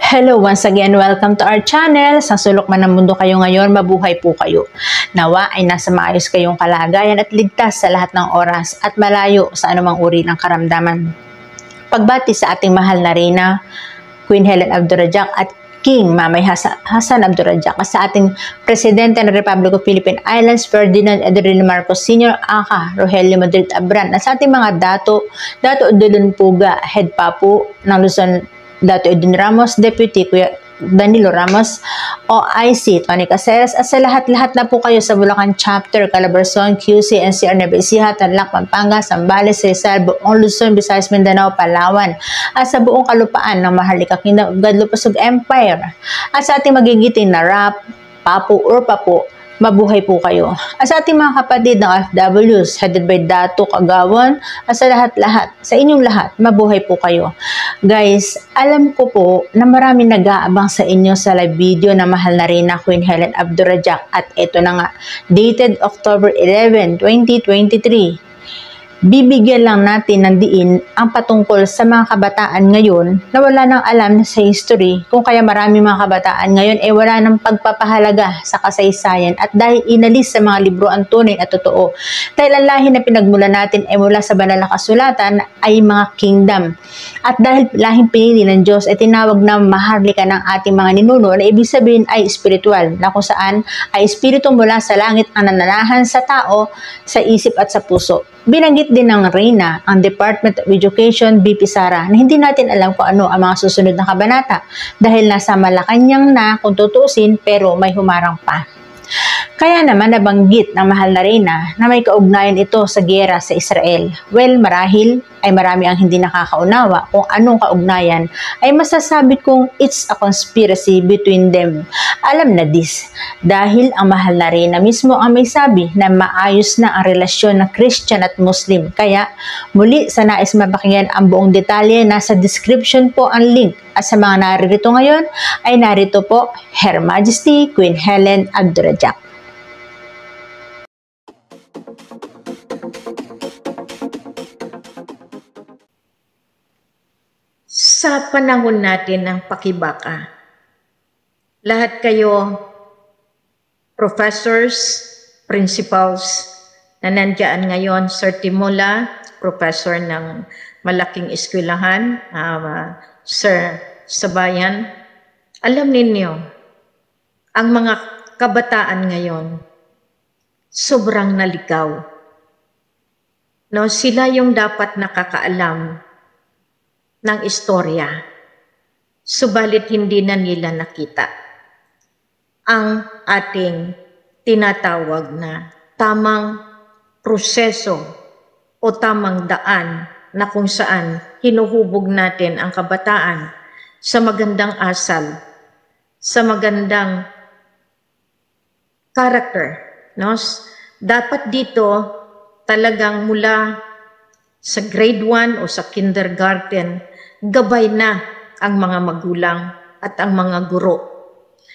Hello once again, welcome to our channel. Sa sulok man ng mundo kayo ngayon, mabuhay po kayo. Nawa ay nasa maayos kayong kalagayan at ligtas sa lahat ng oras at malayo sa anumang uri ng karamdaman. Pagbati sa ating mahal na Reyna, Queen Helen Abdurrahjaq at King Mamay Hassan Abdurrahjaq, sa ating Presidente ng Republic of Philippine Islands, Ferdinand Edwin Marcos Sr., Aka Rogelio Madrid Abran, at sa ating mga Dato Udulon Puga, Head Papu ng Luzon, Dato Edwin Ramos, Deputy Kuya Danilo Ramos, OIC Tony Caceres, at sa lahat-lahat na po kayo sa Bulacan Chapter, Calabarzon, QC, NCR, Nueva Ecija, Tarlac, Pampanga, Zambales, Rizal, buong Luzon, Visayas, Mindanao, Palawan, at sa buong kalupaan ng Maharlika Kingdom of God, Lupasug Empire, at sa ating magigiting na Rap, Papu or Papu, mabuhay po kayo. At sa ating mga kapatid ng OFWs, headed by Dato Kagawon, at sa lahat-lahat, sa inyong lahat, mabuhay po kayo. Guys, alam ko po na marami nag-aabang sa inyo sa live video na mahal na Reyna Queen Helen Abdurrahjaq, at ito na nga, dated October 11, 2023. Bibigyan lang natin ng diin ang patungkol sa mga kabataan ngayon na wala nang alam sa history, kung kaya marami mga kabataan ngayon ay wala nang pagpapahalaga sa kasaysayan, at dahil inalis sa mga libro ang tunay at totoo. Dahil ang lahi na pinagmula natin ay mula sa banal na kasulatan ay mga kingdom. At dahil lahing pinili ng Diyos ay tinawag na maharlika ng ating mga ninuno, na ibig sabihin ay spiritual, na kung saan ay espiritu mula sa langit ang nananahan sa tao, sa isip at sa puso. Binanggit din ng Reyna ang Department of Education, BP Sara, na hindi natin alam kung ano ang mga susunod na kabanata dahil nasa Malacanang na kung tutusin, pero may humarang pa. Kaya naman nabanggit ng mahal na Reyna na may kaugnayan ito sa giyera sa Israel. Well, marahil ay marami ang hindi nakakaunawa kung anong kaugnayan, ay masasabi kong it's a conspiracy between them. Alam na this, dahil ang mahal na Reyna mismo ang may sabi na maayos na ang relasyon ng Christian at Muslim. Kaya muli, sa nais mapakinggan ang buong detalye, nasa description po ang link. At sa mga naririto ngayon, ay narito po Her Majesty Queen Helen Abdurrahjaq. Sa panahon natin ng pakibaka, lahat kayo, professors, principals na nandiyan ngayon, Sir Timola, professor ng malaking eskwelahan, Sir Sabayan, alam ninyo, ang mga kabataan ngayon, sobrang naligaw. No, sila yung dapat nakakaalam ng istorya, subalit hindi na nila nakita ang ating tinatawag na tamang proseso o tamang daan na kung saan hinuhubog natin ang kabataan sa magandang asal, sa magandang character. No? Dapat dito talagang mula sa grade 1 o sa kindergarten, gabay na ang mga magulang at ang mga guro.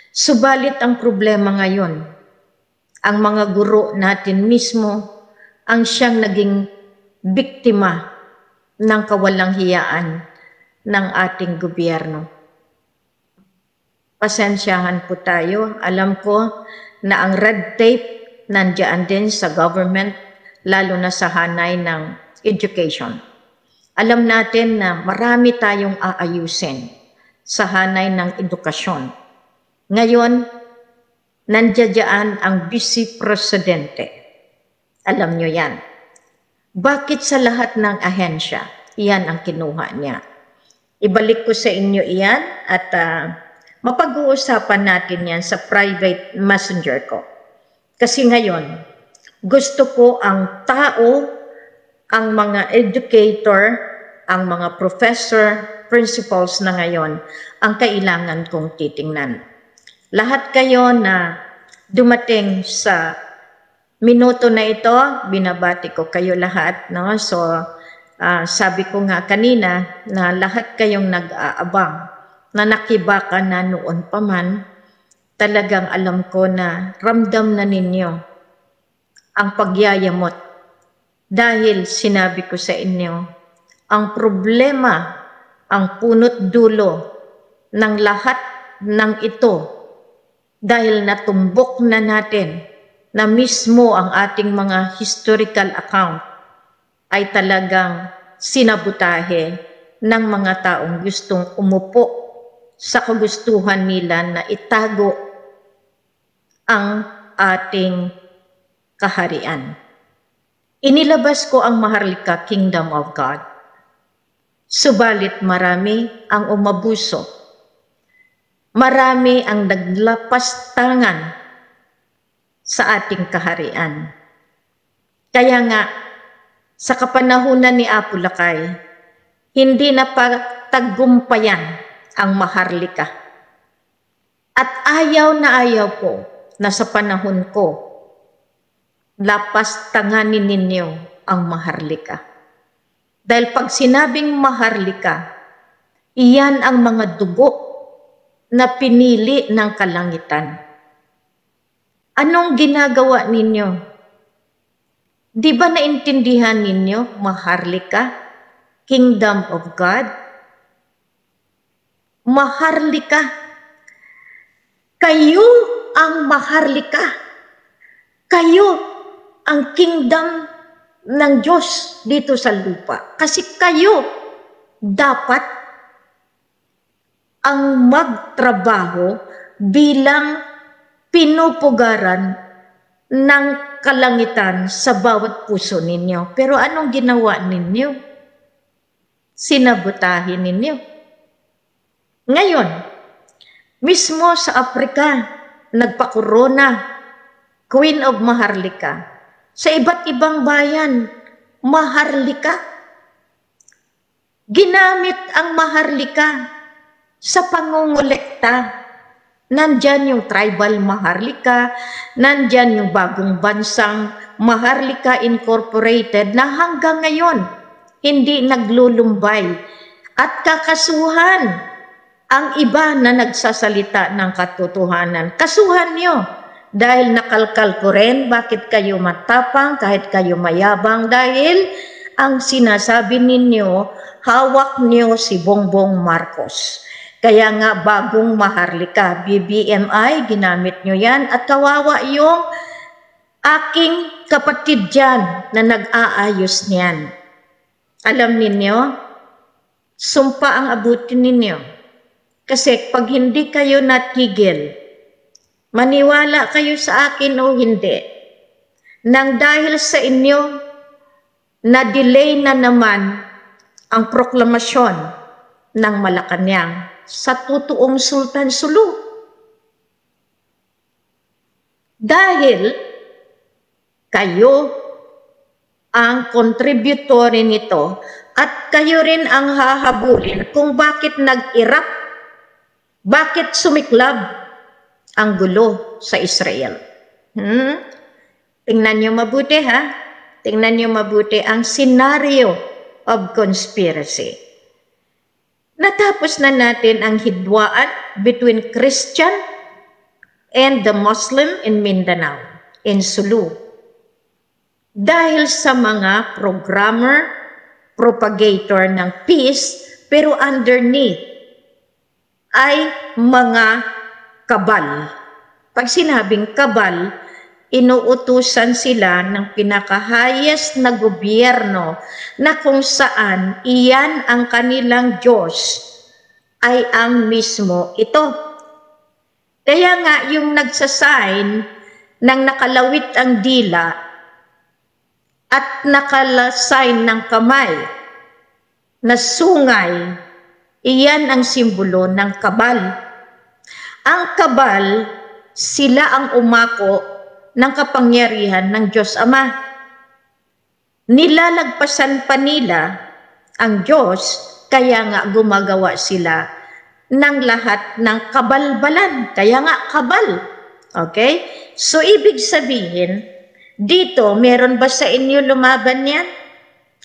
Subalit ang problema ngayon, ang mga guro natin mismo ang siyang naging biktima ng kawalang hiyaan ng ating gobyerno. Pasensyahan po tayo. Alam ko na ang red tape nandiyan din sa government, lalo na sa hanay ng education. Alam natin na marami tayong aayusin sa hanay ng edukasyon. Ngayon, nandiyan ang Vice Presidente. Alam nyo yan. Bakit sa lahat ng ahensya, iyan ang kinuha niya? Ibalik ko sa inyo iyan at mapag-uusapan natin yan sa private messenger ko. Kasi ngayon, gusto ko ang tao, ang mga educator, ang mga professor, principals na ngayon, ang kailangan kong titingnan. Lahat kayo na dumating sa minuto na ito, binabati ko kayo lahat. No? So, sabi ko nga kanina na lahat kayong nag-aabang, na nakibaka na noon pa man, talagang alam ko na ramdam na ninyo ang pagyayamot. Dahil sinabi ko sa inyo, ang problema, ang punot dulo ng lahat ng ito dahil natumbok na natin na mismo ang ating mga historical account ay talagang sinabutahe ng mga taong gustong umupo sa kagustuhan nila na itago ang ating kaharian. Inilabas ko ang Maharlika Kingdom of God. Subalit marami ang umabuso. Marami ang naglapas tangan sa ating kaharian. Kaya nga, sa kapanahunan ni Apo Lakay, hindi na pagtagumpayan ang Maharlika. At ayaw na ayaw ko na sa panahon ko, lapas tanganin ninyo ang Maharlika. Dahil pag sinabing Maharlika, iyan ang mga dugo na pinili ng kalangitan. Anong ginagawa ninyo? Di ba naintindihan ninyo, Maharlika, Kingdom of God? Maharlika. Kayo ang Maharlika. Kayo ang kingdom ng Diyos dito sa lupa. Kasi kayo dapat ang magtrabaho bilang pinupugaran ng kalangitan sa bawat puso ninyo. Pero anong ginawa ninyo? Sinabotahin ninyo. Ngayon, mismo sa Africa, nagpakorona, Queen of Maharlika. Sa iba't ibang bayan, Maharlika. Ginamit ang Maharlika sa pangungulekta. Nandyan yung tribal Maharlika, nandyan yung bagong bansang Maharlika Incorporated na hanggang ngayon hindi naglulumbay at kakasuhan ang iba na nagsasalita ng katotohanan. Kasuhan nyo dahil nakalkal ko rin bakit kayo matapang kahit kayo mayabang dahil ang sinasabi ninyo hawak nyo si Bongbong Marcos. Kaya nga bagong Maharlika, BBMI, ginamit nyo yan at kawawa yung aking kapatid dyan na nag-aayos niyan. Alam ninyo, sumpa ang abutin ninyo. Kasi pag hindi kayo natigil, maniwala kayo sa akin o hindi, nang dahil sa inyo, na-delay na naman ang proklamasyon ng Malacanang sa totoong Sultan Sulu. Dahil kayo ang kontributory nito at kayo rin ang hahabulin kung bakit nag-erupt, bakit sumiklab ang gulo sa Israel. Tingnan nyo mabuti ha. Tingnan nyo mabuti ang scenario of conspiracy. Natapos na natin ang hidwaan between Christian and the Muslim in Mindanao, in Sulu. Dahil sa mga programmer, propagator ng peace, pero underneath ay mga kabal. Pag sinabing kabal, inuutusan sila ng pinaka-highest na gobyerno na kung saan iyan ang kanilang Diyos ay ang mismo ito. Kaya nga yung nagsasign ng nakalawit ang dila at nakasign ng kamay na sungay, iyan ang simbolo ng kabal. Ang kabal, sila ang umako ng kapangyarihan ng Diyos Ama. Nilalagpasan pa nila ang Diyos, kaya nga gumagawa sila ng lahat ng kabalbalan. Kaya nga kabal. Okay? So, ibig sabihin, dito, meron ba sa inyo lumaban yan?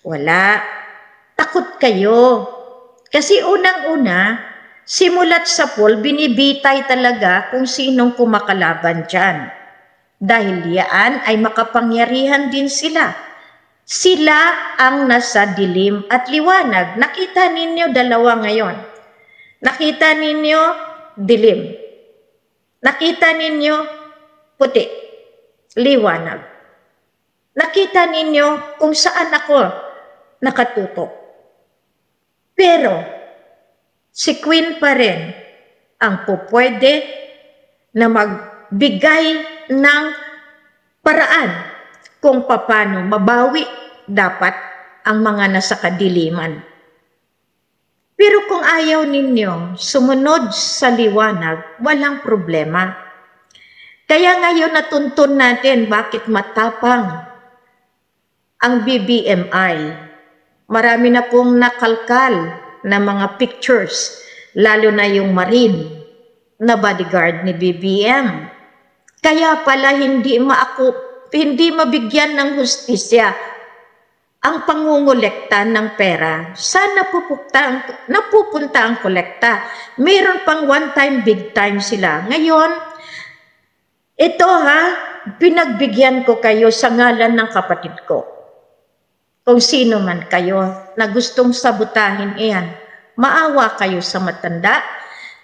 Wala. Takot kayo. Kasi unang-una, simulat sa pool, binibitay talaga kung sinong kumakalaban dyan. Dahil yan ay makapangyarihan din sila. Sila ang nasa dilim at liwanag. Nakita ninyo dalawa ngayon. Nakita ninyo, dilim. Nakita ninyo, puti, liwanag. Nakita ninyo kung saan ako nakatutok. Pero, si Queen pa rin ang pupwede na magbigay ng paraan kung paano mabawi dapat ang mga nasa kadiliman. Pero kung ayaw ninyo sumunod sa liwanag, walang problema. Kaya ngayon natuntun natin bakit matapang ang BBMI. Marami na pong nakalkal na mga pictures, lalo na yung Marine na bodyguard ni BBM. Kaya pala hindi mabigyan ng hustisya ang pangungulekta ng pera. Saan napupunta ang kolekta? Mayroon pang one time, big time sila. Ngayon, ito pinagbigyan ko kayo sa ngalan ng kapatid ko. Kung sino man kayo na gustong sabutahin iyan, maawa kayo sa matanda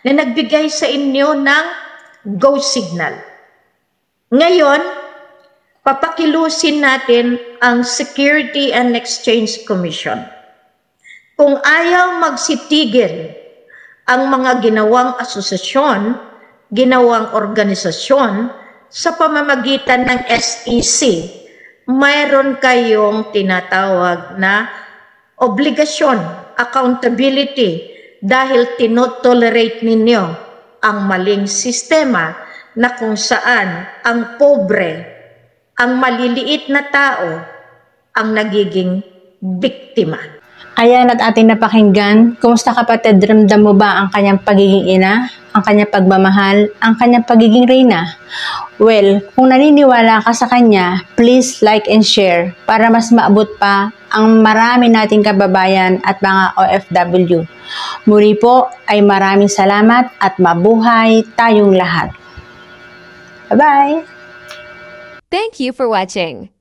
na nagbigay sa inyo ng go signal. Ngayon, papakilusin natin ang Security and Exchange Commission. Kung ayaw magsitigil ang mga ginawang asosasyon, ginawang organisasyon sa pamamagitan ng SEC, mayroon kayong tinatawag na obligasyon, accountability, dahil tinotolerate ninyo ang maling sistema na kung saan ang pobre, ang maliliit na tao ang nagiging biktima. Ayan at ating napakinggan. Kumusta kapatid? Ramdam mo ba ang kanyang pagiging ina? Ang kanyang pagmamahal? Ang kanyang pagiging reyna? Well, kung naniniwala ka sa kanya, please like and share para mas maabot pa ang marami nating kababayan at mga OFW. Muli po ay maraming salamat at mabuhay tayong lahat. Bye-bye! Thank you for watching.